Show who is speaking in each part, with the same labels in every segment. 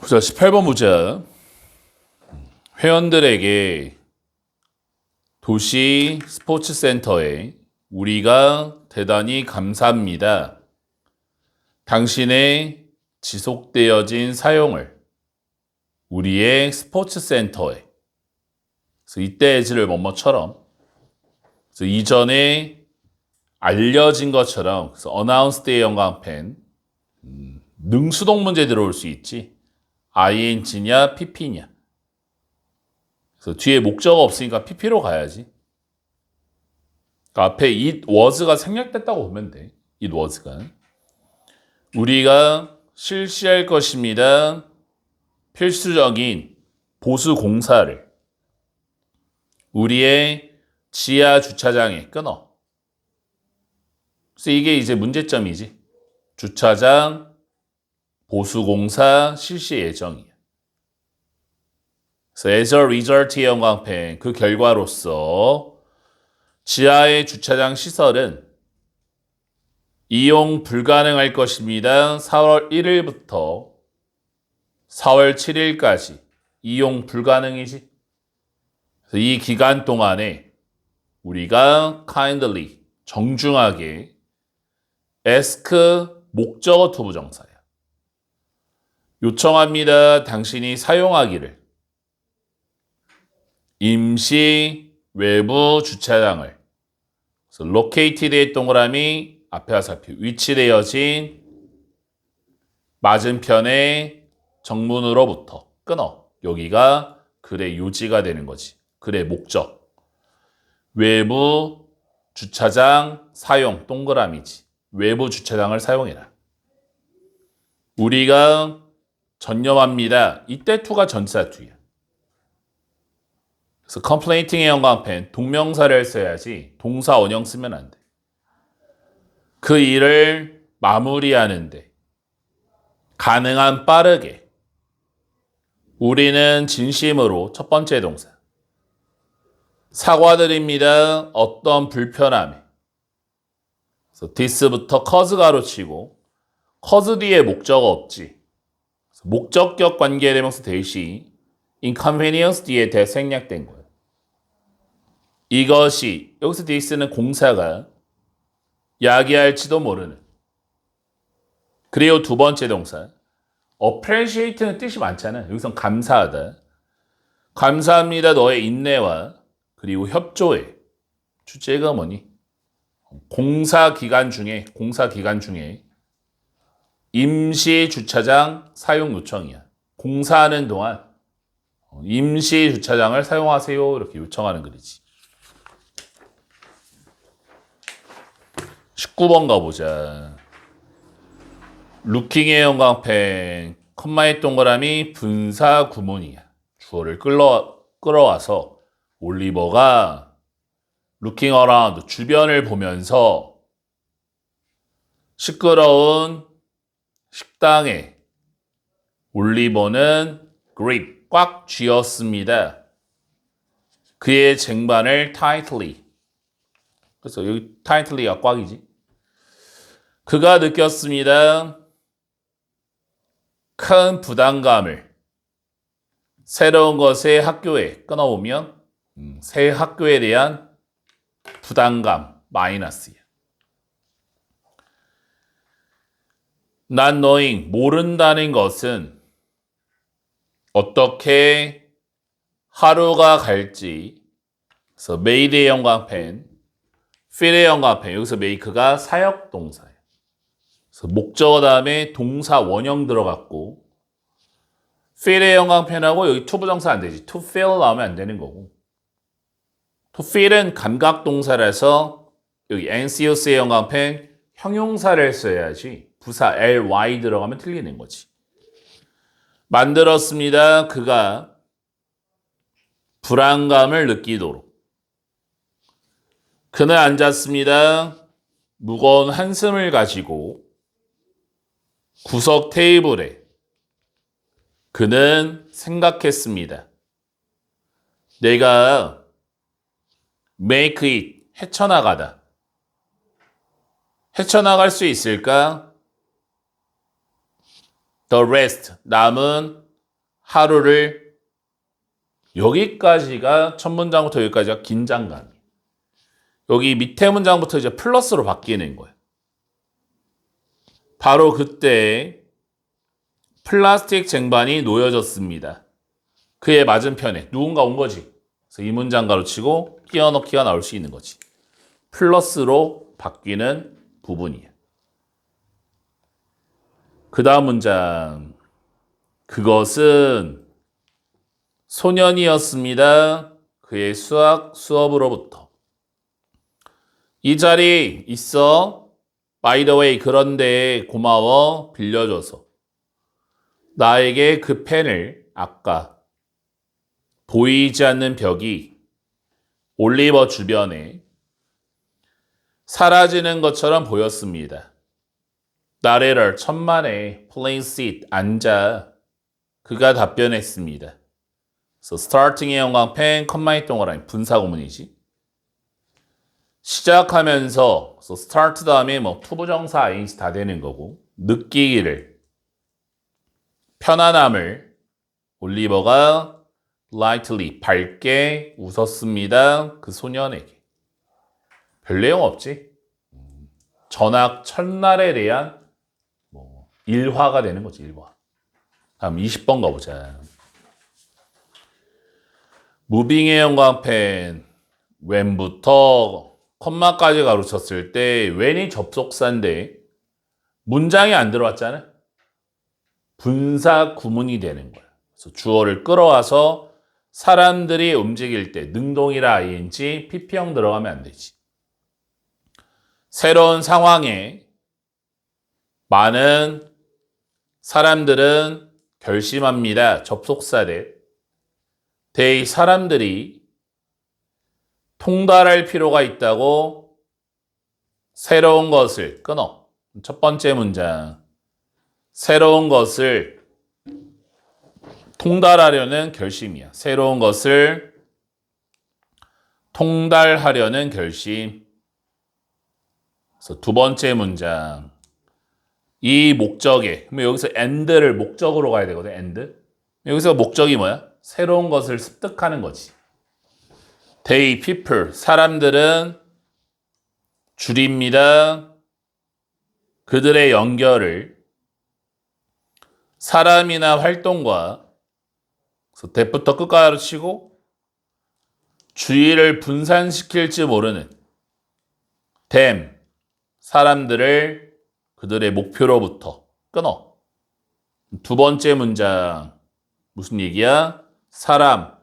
Speaker 1: 자, 18번 문제. 회원들에게 도시 스포츠 센터에 우리가 대단히 감사합니다. 당신의 지속되어진 사용을 우리의 스포츠 센터에, 그래서 이때지를 뭐뭐처럼, 그래서 이전에 알려진 것처럼, 그래서 announce드의 영광펜, 능수동 문제 들어올 수 있지. ing냐 pp냐. 그래서 뒤에 목적어 없으니까 pp로 가야지. 그러니까 앞에 it was가 생략됐다고 보면 돼. it was가. 우리가 실시할 것입니다. 필수적인 보수 공사를 우리의 지하 주차장에 끊어. 그래서 이게 이제 문제점이지. 주차장 보수 공사 실시 예정이야. 그래서 as a result의 영광펜, 그 결과로서 지하의 주차장 시설은 이용 불가능할 것입니다. 4월 1일부터 4월 7일까지 이용 불가능이지. 그래서 이 기간 동안에 우리가 kindly, 정중하게 ask 목적어 to 부정사야. 요청합니다. 당신이 사용하기를 임시 외부 주차장을, 그래서 located의 동그라미 앞에 화살표 위치되어진 맞은편의 정문으로부터 끊어. 여기가 글의 요지가 되는 거지. 글의 목적. 외부 주차장 사용 동그라미지. 외부 주차장을 사용해라. 우리가 전념합니다. 이때 to가 전치사 to야. 그래서 complainting의 영광펜, 동명사를 써야지 동사 원형 쓰면 안 돼. 그 일을 마무리하는데 가능한 빠르게 우리는 진심으로, 첫 번째 동사, 사과드립니다. 어떤 불편함에. 그래서 this부터 cause 가로치고 cause 뒤에 목적어 없지. 목적격 관계대명사 대시 inconvenience 뒤에 대생략된 거예요. 이것이, 여기서 this는 공사가 야기할지도 모르는. 그리고 두 번째 동사 appreciate는 뜻이 많잖아요. 여기선 감사하다. 감사합니다. 너의 인내와 그리고 협조에. 주제가 뭐니? 공사 기간 중에 임시 주차장 사용 요청이야. 공사하는 동안 임시 주차장을 사용하세요. 이렇게 요청하는 글이지. 19번 가보자. 루킹의 영광펜, 컴마의 동그라미 분사 구문이야. 주어를 끌어와서 올리버가 looking around, 주변을 보면서 시끄러운 식당에 올리버는 grip, 꽉 쥐었습니다. 그의 쟁반을 tightly. 그래서 여기 tightly가 꽉이지. 그가 느꼈습니다. 큰 부담감을. 새로운 것에 학교에 끊어보면 새 학교에 대한 부담감, 마이너스야. Not knowing, 모른다는 것은 어떻게 하루가 갈지. 그래서 made의 영광펜, feel의 영광펜, 여기서 make가 사역동사예요. 그래서 목적어 다음에 동사 원형 들어갔고, feel의 영광펜하고 여기 to 부정사 안 되지. to feel 나오면 안 되는 거고. to feel은 감각동사라서 여기 NCOS의 영광펜 형용사를 써야지. 부사 ly 들어가면 틀리는 거지. 만들었습니다. 그가 불안감을 느끼도록. 그는 앉았습니다. 무거운 한숨을 가지고 구석 테이블에. 그는 생각했습니다. 내가 make it, 헤쳐나가다. 헤쳐나갈 수 있을까? The rest, 남은 하루를 여기까지가 첫 문장부터 여기까지가 긴장감이. 여기 밑에 문장부터 이제 플러스로 바뀌는 거예요. 바로 그때 플라스틱 쟁반이 놓여졌습니다. 그의 맞은편에 누군가 온 거지. 그래서 이 문장 가로치고 끼워 넣기가 나올 수 있는 거지. 플러스로 바뀌는 부분이에요. 그 다음 문장. 그것은 소년이었습니다. 그의 수학 수업으로부터. 이 자리 있어. By the way, 그런데 고마워. 빌려줘서. 나에게 그 펜을 아까 보이지 않는 벽이 올리버 주변에 사라지는 것처럼 보였습니다. 나래를 천만에 plain seat 앉아 그가 답변했습니다. 그래서 starting의 형광펜 컴마의 동그라미 분사구문이지. 시작하면서 so start 다음에 뭐 투부정사 ing 다 되는 거고 느끼기를 편안함을 올리버가 lightly 밝게 웃었습니다. 그 소년에게. 별 내용 없지. 전학 첫날에 대한 뭐 일화가 되는 거지. 일화. 다음 20번 가보자. 무빙의 형광펜 when부터 컴마까지 가르쳤을 때 when이 접속사인데 문장이 안 들어왔잖아. 분사 구문이 되는 거야. 그래서 주어를 끌어와서 사람들이 움직일 때 능동이라 ing, pp형 들어가면 안 되지. 새로운 상황에 많은 사람들은 결심합니다. 접속사대. they 사람들이 통달할 필요가 있다고 새로운 것을 끊어. 첫 번째 문장. 새로운 것을 통달하려는 결심이야. 새로운 것을 통달하려는 결심. 그래서 두 번째 문장. 이 목적에, 그럼 여기서 and를 목적으로 가야 되거든, and. 여기서 목적이 뭐야? 새로운 것을 습득하는 거지. They, people, 사람들은 줄입니다. 그들의 연결을 사람이나 활동과 그래서 대부터 끝까지 치고 주의를 분산시킬지 모르는 them, 사람들을 그들의 목표로부터 끊어. 두 번째 문장 무슨 얘기야? 사람,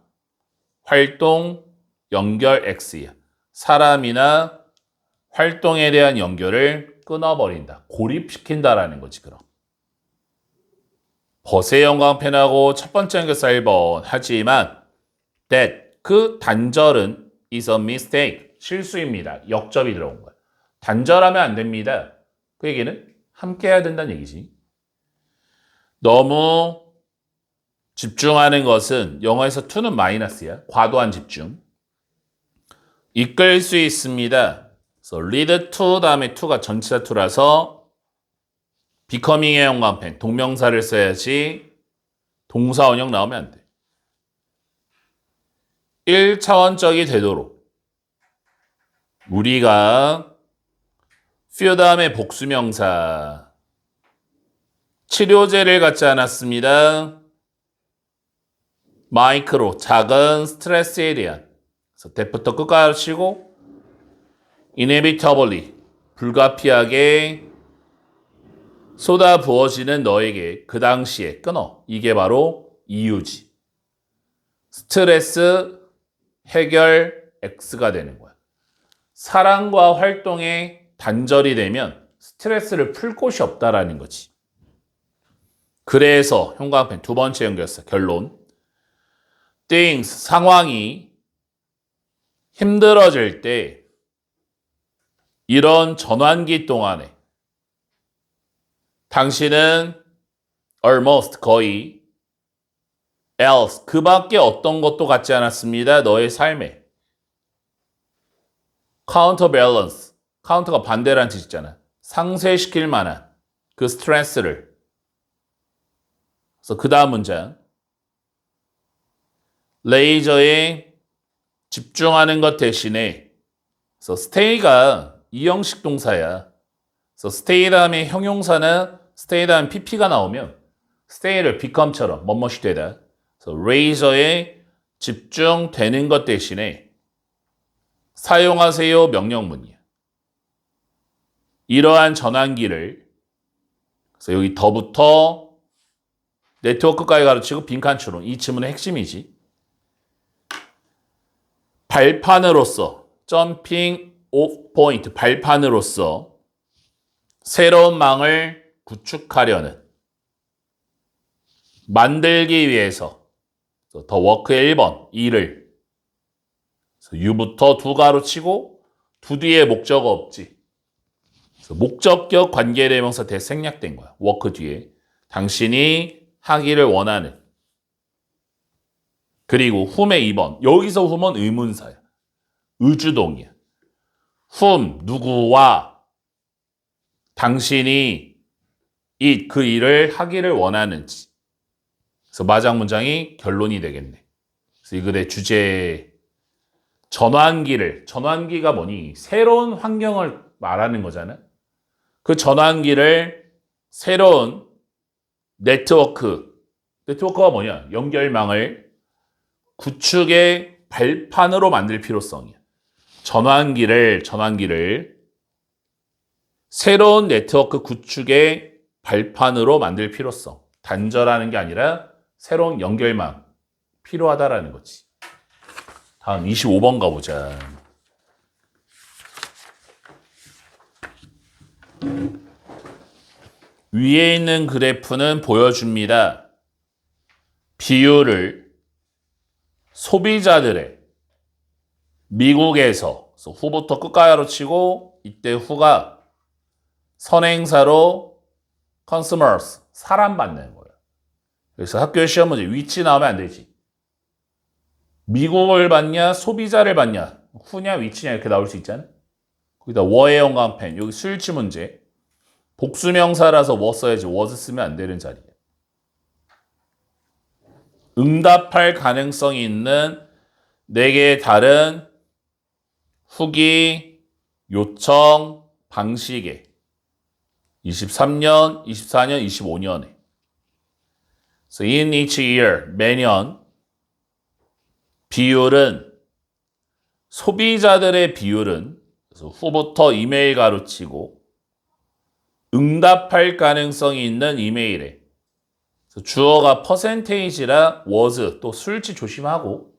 Speaker 1: 활동, 연결 X야. 사람이나 활동에 대한 연결을 끊어버린다. 고립시킨다라는 거지, 그럼. 벗의 형광펜하고 첫 번째 연결사 1번. 하지만 that, 그 단절은 is a mistake. 실수입니다. 역접이 들어온 거야. 단절하면 안 됩니다. 그 얘기는 함께 해야 된다는 얘기지. 너무 집중하는 것은 영어에서 to는 마이너스야. 과도한 집중. 이끌 수 있습니다. 그래서 lead to 다음에 to가 전치사 to라서 becoming의 형광펜 동명사를 써야지 동사 원형 나오면 안 돼. 1차원적이 되도록 우리가 few 다음에 복수명사 치료제를 갖지 않았습니다. 마이크로 작은 스트레스에 대한 그래서 대부터 끝까지 치고 inevitably 불가피하게 쏟아 부어지는 너에게 그 당시에 끊어. 이게 바로 이유지. 스트레스 해결 X가 되는 거야. 사랑과 활동에 단절이 되면 스트레스를 풀 곳이 없다라는 거지. 그래서 형광펜 두 번째 연결사 결론. things 상황이 힘들어질 때 이런 전환기 동안에 당신은 almost 거의 else 그 밖에 어떤 것도 갖지 않았습니다. 너의 삶에 counterbalance 카운터가 반대라는 뜻이잖아. 상쇄시킬 만한 그 스트레스를 그래서 그 다음 문장 레이저에 집중하는 것 대신에 그래서 stay가 이형식 동사야. 그래서 stay 다음에 형용사나 stay 다음 pp가 나오면 stay를 become처럼 뭐뭇이 되다. 그래서 레이저에 집중되는 것 대신에 사용하세요 명령문이야. 이러한 전환기를 그래서 여기 더부터 네트워크까지 가르치고 빈칸 추론. 이 지문의 핵심이지. 발판으로서 점핑 오프 포인트 발판으로서 새로운 망을 구축하려는 만들기 위해서 더 워크의 1번 일을 유부터 두 가로 치고 두 뒤에 목적어 없지. 목적격 관계대명사 대생략된 거야. 워크 뒤에 당신이 하기를 원하는 그리고 whom의 2번 여기서 whom은 의문사야. 의주동이야. whom 누구와 당신이 그 일을 하기를 원하는지. 그래서 마장 문장이 결론이 되겠네. 그래서 이 글의 주제 전환기가 뭐니? 새로운 환경을 말하는 거잖아. 그 전환기를 새로운 네트워크가 뭐냐? 연결망을 구축의 발판으로 만들 필요성이야. 전환기를 새로운 네트워크 구축의 발판으로 만들 필요성. 단절하는 게 아니라 새로운 연결망 필요하다라는 거지. 다음 25번 가보자. 위에 있는 그래프는 보여줍니다. 비율을 소비자들의 미국에서 후부터 끝가야로 치고 이때 후가 선행사로 consumers 사람 받는 거예요. 그래서 학교 시험 문제 위치 나오면 안 되지. 미국을 받냐 소비자를 받냐 후냐 위치냐 이렇게 나올 수 있잖아. 거기다 워의 영광펜 여기 수일치 문제 복수명사라서 워 써야지 was 쓰면 안 되는 자리야. 응답할 가능성이 있는 4개의 다른 후기 요청 방식에 23년, 24년, 25년에 So in each year, 매년 비율은 소비자들의 비율은 그래서 후부터 이메일 가로치고 응답할 가능성이 있는 이메일에 주어가 퍼센테이지라 was 또 수일치 조심하고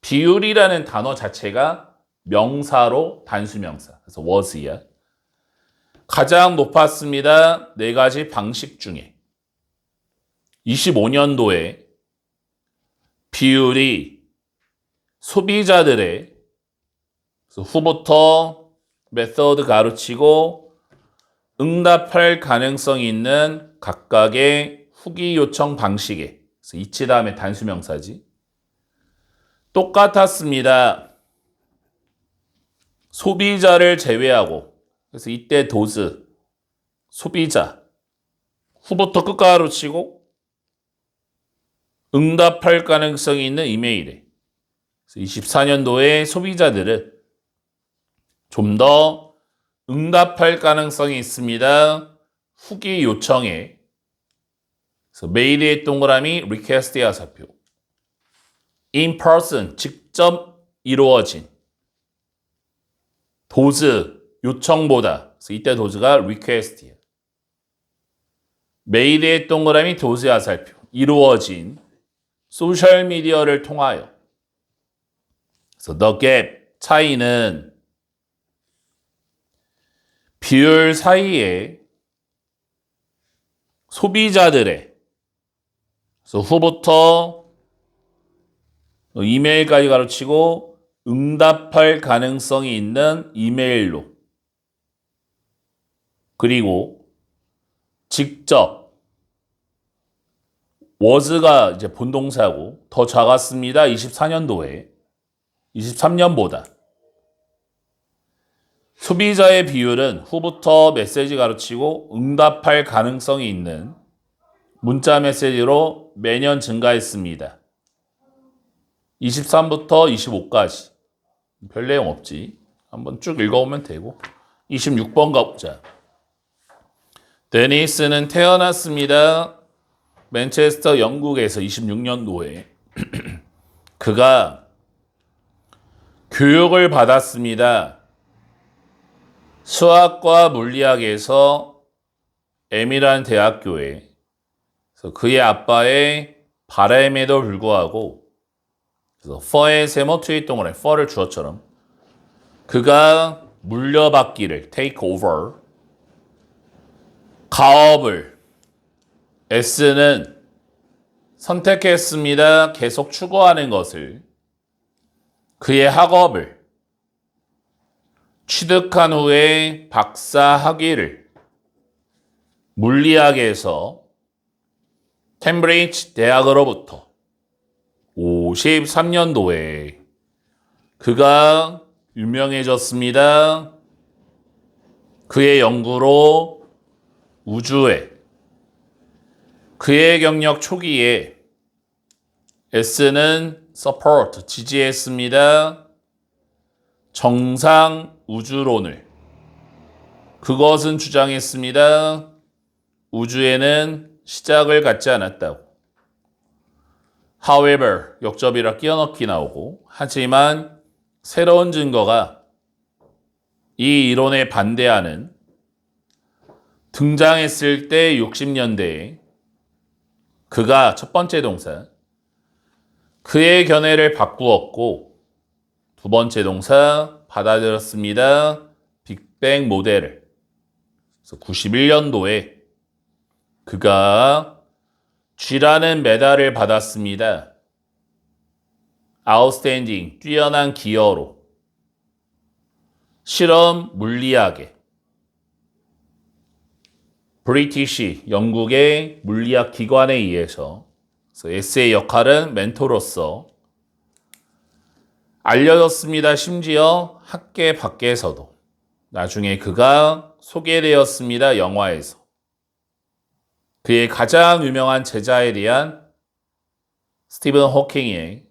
Speaker 1: 비율이라는 단어 자체가 명사로 단수명사 그래서 was야 가장 높았습니다. 4가지 방식 중에 25년도에 비율이 소비자들의 후부터 메서드 가로치고 응답할 가능성이 있는 각각의 후기 요청 방식에 그래서 이치 다음에 단수명사지 똑같았습니다. 소비자를 제외하고 그래서 이때 도즈 소비자 후부터 끝가로 치고 응답할 가능성이 있는 이메일에 24년도에 소비자들은 좀 더 응답할 가능성이 있습니다. 후기 요청에 그래서 메일의 동그라미 request의 하사표 in person 직접 이루어진 도즈 요청보다 그래서 이때 도즈가 request이야. 메일의 동그라미 도즈의 하살표 이루어진 소셜미디어를 통하여 그래서 the gap 차이는 비율 사이에 소비자들의 그래서 후부터 이메일까지 가로치고 응답할 가능성이 있는 이메일로 그리고 직접 was가 이제 본동사고 더 작았습니다. 24년도에 23년보다 소비자의 비율은 후부터 메시지 가로치고 응답할 가능성이 있는 문자 메시지로 매년 증가했습니다. 23부터 25까지. 별 내용 없지. 한번 쭉 읽어오면 되고. 26번 가보자. 데니스는 태어났습니다. 맨체스터 영국에서 26년도에 그가 교육을 받았습니다. 수학과 물리학에서 에미란 대학교에. 그래서 그의 아빠의 바람에도 불구하고 그래서 퍼의 세모트의 동그라미 퍼를 주어처럼 그가 물려받기를 take over 가업을 S는 선택했습니다. 계속 추구하는 것을 그의 학업을 취득한 후에 박사 학위를 물리학에서 캠브리지 대학으로부터 53년도에 그가 유명해졌습니다. 그의 연구로 우주에 그의 경력 초기에 S는 support, 지지했습니다. 정상 우주론을. 그것은 주장했습니다. 우주에는 시작을 갖지 않았다고. However, 역접이라 끼어넣기 나오고 하지만 새로운 증거가 이 이론에 반대하는 등장했을 때 60년대에 그가 첫 번째 동사 그의 견해를 바꾸었고 두 번째 동사 받아들였습니다. 빅뱅 모델을. 그래서 91년도에 그가 G라는 메달을 받았습니다. Outstanding, 뛰어난 기여로 실험 물리학에 브리티시, 영국의 물리학 기관에 의해서 S의 역할은 멘토로서 알려졌습니다. 심지어 학계 밖에서도 나중에 그가 소개되었습니다. 영화에서. 그의 가장 유명한 제자에 대한 스티븐 호킹의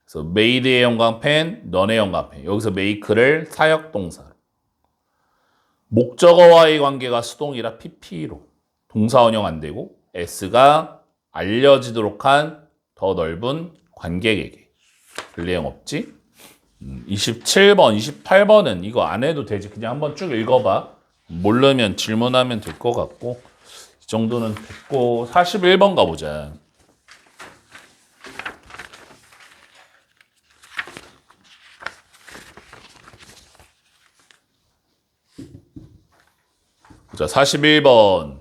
Speaker 1: 그래서 메이드의 형광펜, 넌의 형광펜. 여기서 메이크를 사역동사. 목적어와의 관계가 수동이라 PP로 동사 원형 안 되고 S가 알려지도록 한 더 넓은 관객에게. 별 내용 없지? 27번, 28번은 이거 안 해도 되지. 그냥 한번 쭉 읽어봐. 모르면 질문하면 될 것 같고 이 정도는 됐고 41번 가보자. 자, 41번.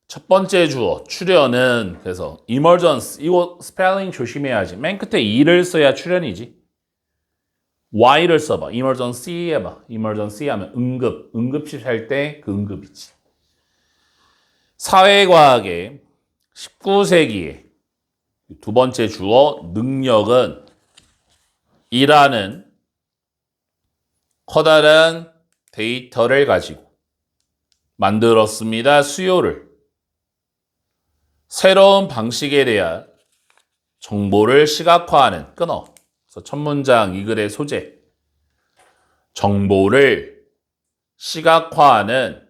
Speaker 1: 첫 번째 주어, 출연은, 그래서, emergence. 이거 스펠링 조심해야지. 맨 끝에 e를 써야 출연이지. y를 써봐. emergency 해봐. emergency 하면 응급실 할 때 그 응급이지. 사회과학의 19세기에 두 번째 주어, 능력은 일하는 커다란 데이터를 가지고 만들었습니다. 수요를. 새로운 방식에 대한 정보를 시각화하는 끊어. 그래서 첫 문장 이 글의 소재. 정보를 시각화하는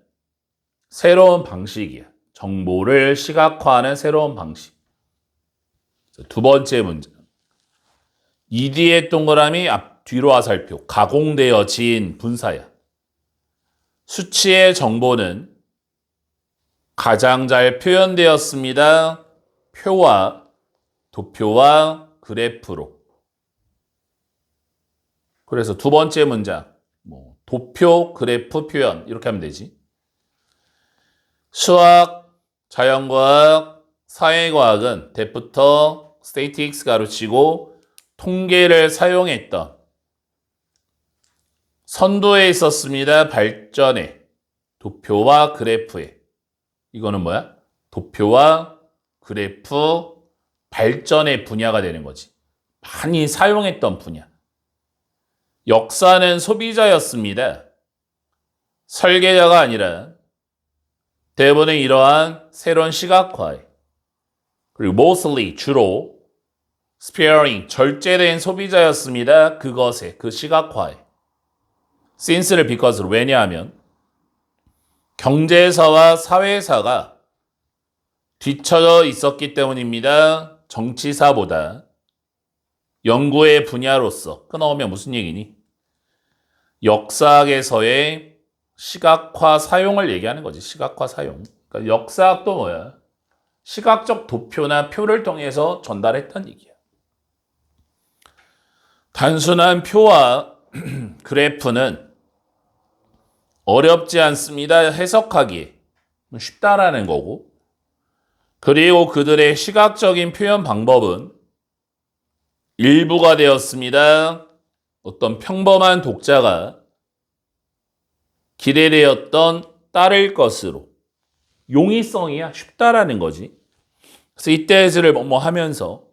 Speaker 1: 새로운 방식이야. 정보를 시각화하는 새로운 방식. 두 번째 문장. 이 뒤에 동그라미 뒤로 화살표. 가공되어진 분사야. 수치의 정보는 가장 잘 표현되었습니다. 표와 도표와 그래프로. 그래서 두 번째 문장 도표, 그래프, 표현 이렇게 하면 되지. 수학, 자연과학, 사회과학은 때부터 스태틱스 가르치고 통계를 사용했던 선도에 있었습니다. 발전에 도표와 그래프에. 이거는 뭐야? 도표와 그래프 발전의 분야가 되는 거지. 많이 사용했던 분야. 역사는 소비자였습니다. 설계자가 아니라 대부분의 이러한 새로운 시각화에 그리고 mostly 주로 sparing, 절제된 소비자였습니다. 그것에, 그 시각화에. since를 because로. 왜냐하면 경제사와 사회사가 뒤처져 있었기 때문입니다. 정치사보다. 연구의 분야로서. 끊어오면 무슨 얘기니? 역사학에서의 시각화 사용을 얘기하는 거지. 시각화 사용. 그러니까 역사학도 뭐야? 시각적 도표나 표를 통해서 전달했던 얘기야. 단순한 표와 그래프는 어렵지 않습니다. 해석하기에 쉽다라는 거고, 그리고 그들의 시각적인 표현 방법은 일부가 되었습니다. 어떤 평범한 독자가 기대되었던 따를 것으로. 용이성이야. 쉽다라는 거지. 그래서 이때즈를 뭐 하면서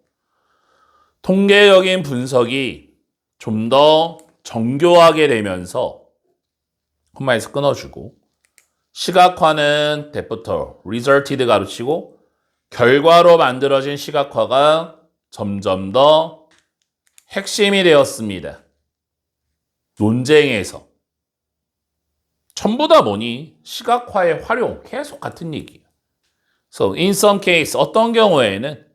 Speaker 1: 통계적인 분석이 좀 더 정교하게 되면서 콤마에서 끊어주고, 시각화는 때부터 resulted 가르치고, 결과로 만들어진 시각화가 점점 더 핵심이 되었습니다. 논쟁에서. 전부 다 뭐니? 시각화의 활용. 계속 같은 얘기예요. So, in some case, 어떤 경우에는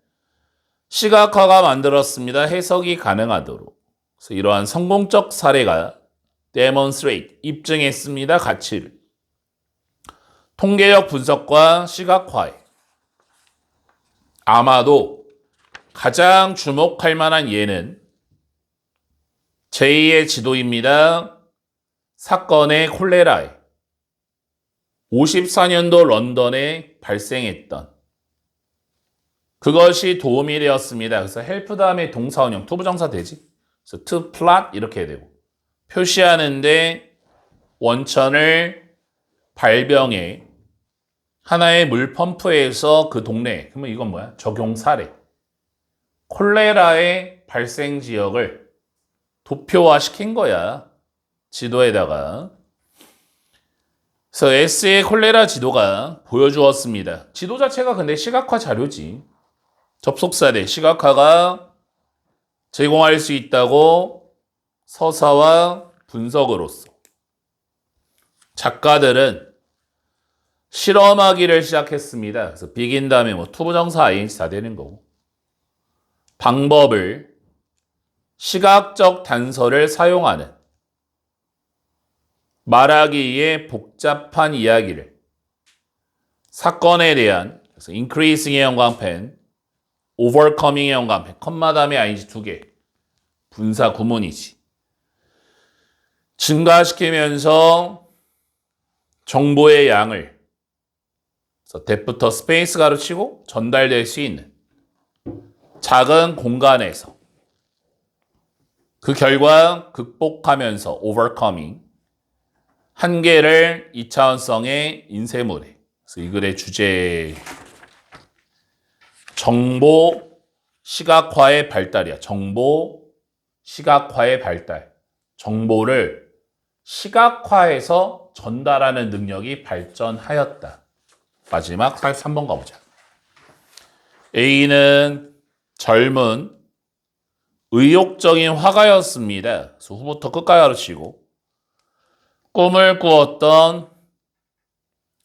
Speaker 1: 시각화가 만들었습니다. 해석이 가능하도록. 그래서 이러한 성공적 사례가 demonstrate, 입증했습니다. 가치를. 통계적 분석과 시각화에. 아마도 가장 주목할 만한 예는 제2의 지도입니다. 사건의 콜레라에 54년도 런던에 발생했던 그것이 도움이 되었습니다. 그래서 헬프 다음에 동사원형 투부정사 되지. 그래서 to plot 이렇게 되고, 표시하는데 원천을 발병해 하나의 물 펌프에서 그 동네, 그러면 이건 뭐야? 적용 사례. 콜레라의 발생 지역을 도표화시킨 거야. 지도에다가. 그래서 S의 콜레라 지도가 보여주었습니다. 지도 자체가 근데 시각화 자료지. 접속사례, 시각화가 제공할 수 있다고 서사와 분석으로서. 작가들은 실험하기를 시작했습니다. 그래서 begin 다음에 뭐 투부정사 ing 다 되는 거고. 방법을 시각적 단서를 사용하는 말하기 위해 복잡한 이야기를 사건에 대한, 그래서 increasing의 형광펜, overcoming의 형광펜, 컴마 다음에 ing 두 개, 분사 구문이지. 증가시키면서 정보의 양을, 그래서 that부터 스페이스 가르치고 전달될 수 있는 작은 공간에서 그 결과 극복하면서 overcoming 한계를 2차원성의 인쇄물에. 그래서 이 글의 주제 정보 시각화의 발달이야. 정보 시각화의 발달. 정보를 시각화해서 전달하는 능력이 발전하였다. 마지막 3번 가보자. A는 젊은 의욕적인 화가였습니다. 그래서 후부터 끝까지 가르치고, 꿈을 꾸었던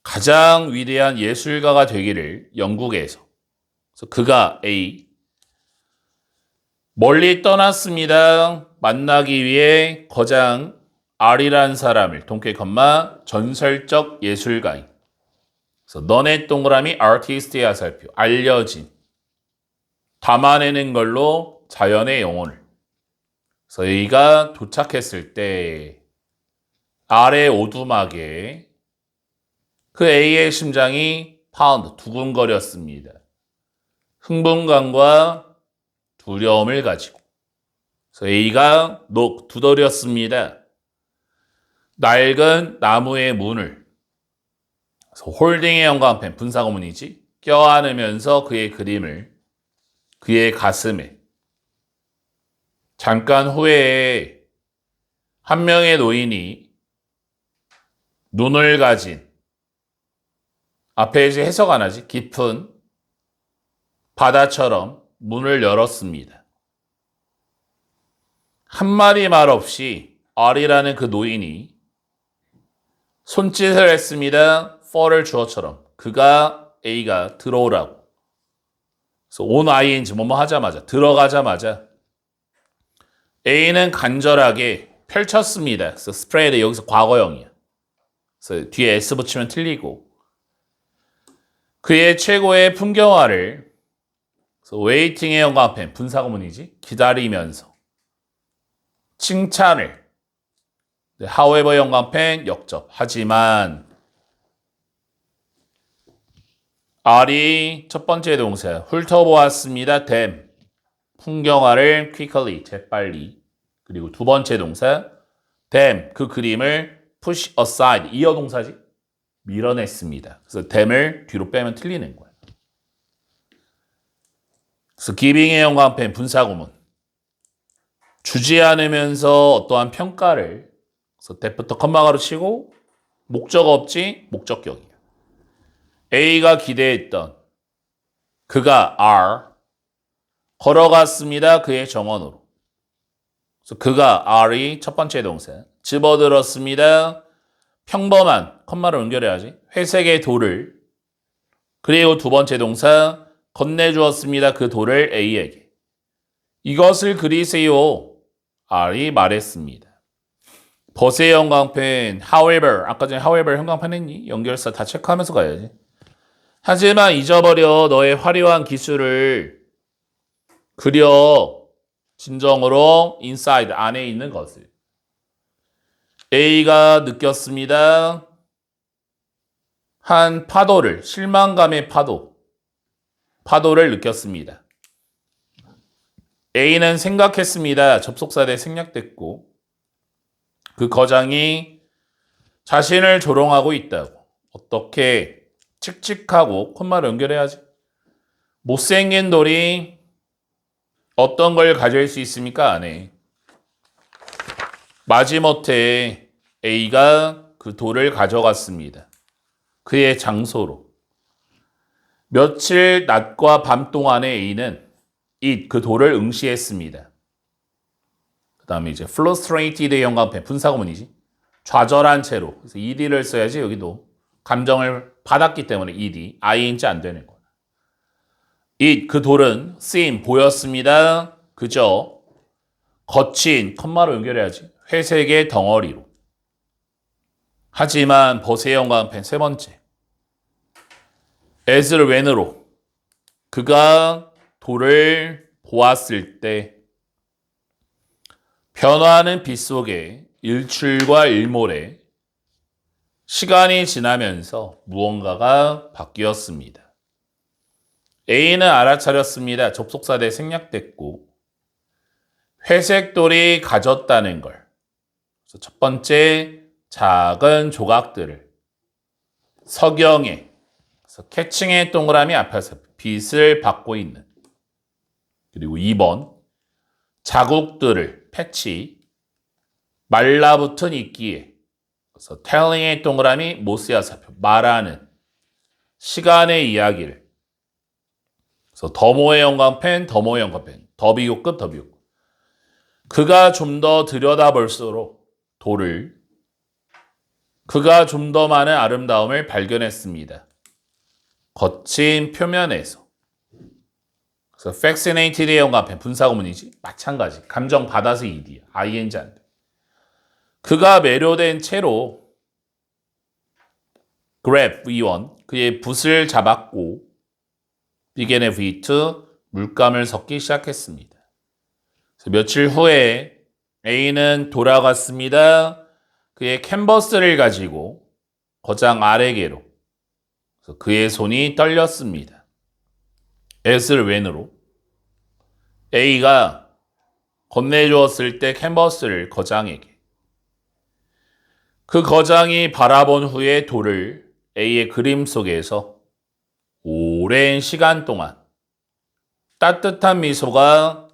Speaker 1: 가장 위대한 예술가가 되기를 영국에서. 그래서 그가 A 멀리 떠났습니다. 만나기 위해 거장 R이라는 사람을 동계 컴마 전설적 예술가인. 그래서 너네 동그라미 artist의 화살표 알려진 담아내는 걸로 자연의 영혼을. 그래서 A가 도착했을 때 아래 오두막에 그 A의 심장이 파운드 두근거렸습니다. 흥분감과 두려움을 가지고. 그래서 A가 두드렸습니다. 낡은 나무의 문을. 그래서 홀딩의 형광펜 분사구문이지. 껴안으면서 그의 그림을 그의 가슴에. 잠깐 후에 한 명의 노인이 눈을 가진, 앞에 해석 안 하지? 깊은 바다처럼 문을 열었습니다. 한마디 말 없이 R이라는 그 노인이 손짓을 했습니다. for를 주어처럼. 그가 A가 들어오라고. 그래서 on ing 뭐뭐 하자마자 들어가자마자 A는 간절하게 펼쳤습니다. 그래서 spread 여기서 과거형이야. 그래서 뒤에 S 붙이면 틀리고 그의 최고의 풍경화를 그래서 waiting의 영광펜 분사구문이지 기다리면서 칭찬을 however 영광펜 역접 하지만 R이 첫 번째 동사 훑어보았습니다. them 풍경화를 quickly 재빨리 그리고 두 번째 동사 them 그 그림을 push aside 이어 동사지 밀어냈습니다. 그래서 them을 뒤로 빼면 틀리는 거야. 그래서 giving의 영광펜 분사구문 주지 않으면서 어떠한 평가를 그래서 that부터 컴마가로 치고 목적 없지 목적격이야. A가 기대했던 그가 R 걸어갔습니다. 그의 정원으로. 그래서 그가 R이 첫 번째 동사 집어들었습니다. 평범한 컴마를 연결해야지. 회색의 돌을 그리고 두 번째 동사 건네주었습니다. 그 돌을 A에게. 이것을 그리세요. R이 말했습니다. 벗의 형광펜 however 아까 전에 however 형광펜 했니? 연결사 다 체크하면서 가야지. 하지만 잊어버려 너의 화려한 기술을 그려 진정으로 inside 안에 있는 것을. A가 느꼈습니다. 한 파도를 실망감의 파도를 느꼈습니다. A는 생각했습니다. 접속사대 생략됐고 그 거장이 자신을 조롱하고 있다고. 어떻게 칙칙하고 콤마를 연결해야지. 못생긴 돌이 어떤 걸 가질 수 있습니까? 안 해. 마지못해 A가 그 돌을 가져갔습니다. 그의 장소로. 며칠 낮과 밤 동안에 A는 그 돌을 응시했습니다. 그 다음에 이제 frustrated 영광펜 분사구문이지. 좌절한 채로. 그래서 ed를 써야지 여기도 감정을 받았기 때문에 ed, ing 안 되는 거야. 그 돌은 seem 보였습니다. 그저 거친 컴마로 연결해야지. 회색의 덩어리로. 하지만 벗의 영광펜 세 번째. as를 when으로 그가 돌을 보았을 때 변화하는 빛 속에 일출과 일몰에 시간이 지나면서 무언가가 바뀌었습니다. A는 알아차렸습니다. 접속사대 생략됐고 회색 돌이 가졌다는 걸. 그래서 첫 번째 작은 조각들을 석영에 그래서 캐칭의 동그라미 앞에서 빛을 받고 있는 그리고 2번 자국들을 패치 말라붙은 이끼에 그래서 telling의 동그라미 모스야사표 말하는 시간의 이야기를 그래서 더모의 영광펜 더비교급 그가 좀 더 들여다볼수록 돌을 그가 좀 더 많은 아름다움을 발견했습니다. 거친 표면에서 그래서 fascinated의 영광펜 분사구문이지 마찬가지 감정 받아서 ed야 ing 안 돼. 그가 매료된 채로 grab V1 그의 붓을 잡았고 begin의 V2 물감을 섞기 시작했습니다. 며칠 후에 A는 돌아갔습니다. 그의 캔버스를 가지고 거장 아래개로 그래서 그의 손이 떨렸습니다. as를 when으로 A가 건네주었을 때 캔버스를 거장에게 그 거장이 바라본 후에 돌을 A의 그림 속에서 오랜 시간 동안 따뜻한 미소가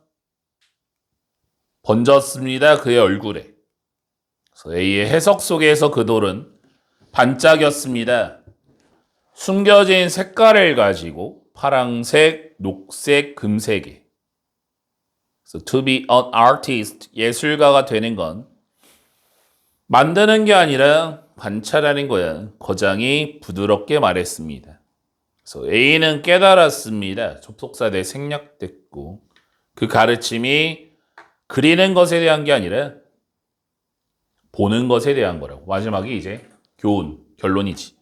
Speaker 1: 번졌습니다. 그의 얼굴에. 그래서 A의 해석 속에서 그 돌은 반짝였습니다. 숨겨진 색깔을 가지고 파랑색, 녹색, 금색에 So to be an artist, 예술가가 되는 건 만드는 게 아니라 관찰하는 거야. 거장이 부드럽게 말했습니다. 그래서 A는 깨달았습니다. 접속사 대 생략됐고 그 가르침이 그리는 것에 대한 게 아니라 보는 것에 대한 거라고. 마지막이 이제 교훈, 결론이지.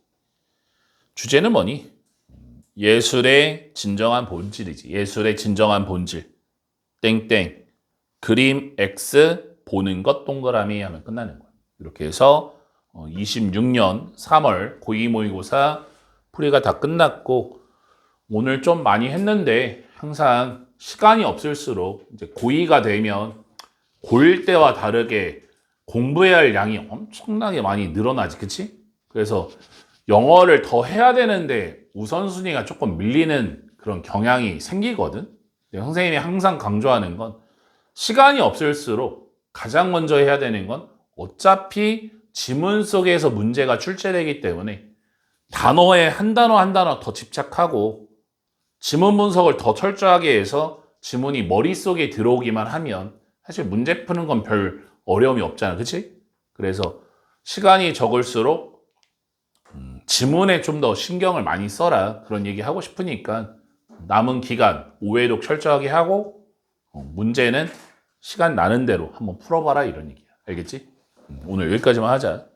Speaker 1: 주제는 뭐니? 예술의 진정한 본질이지. 예술의 진정한 본질. 땡땡. 그림 X 보는 것 동그라미 하면 끝나는 거야. 이렇게 해서 26년 3월 고2 모의고사 풀이가 다 끝났고 오늘 좀 많이 했는데 항상 시간이 없을수록 이제 고2가 되면 고1 때와 다르게 공부해야 할 양이 엄청나게 많이 늘어나지, 그치? 그래서 영어를 더 해야 되는데 우선순위가 조금 밀리는 그런 경향이 생기거든. 근데 선생님이 항상 강조하는 건 시간이 없을수록 가장 먼저 해야 되는 건 어차피 지문 속에서 문제가 출제되기 때문에 단어에 한 단어 한 단어 더 집착하고 지문 분석을 더 철저하게 해서 지문이 머릿속에 들어오기만 하면 사실 문제 푸는 건 별 어려움이 없잖아. 그치? 그래서 시간이 적을수록 지문에 좀 더 신경을 많이 써라. 그런 얘기 하고 싶으니까 남은 기간 5회독 철저하게 하고 문제는 시간 나는 대로 한번 풀어봐라 이런 얘기야. 알겠지? 오늘 여기까지만 하자.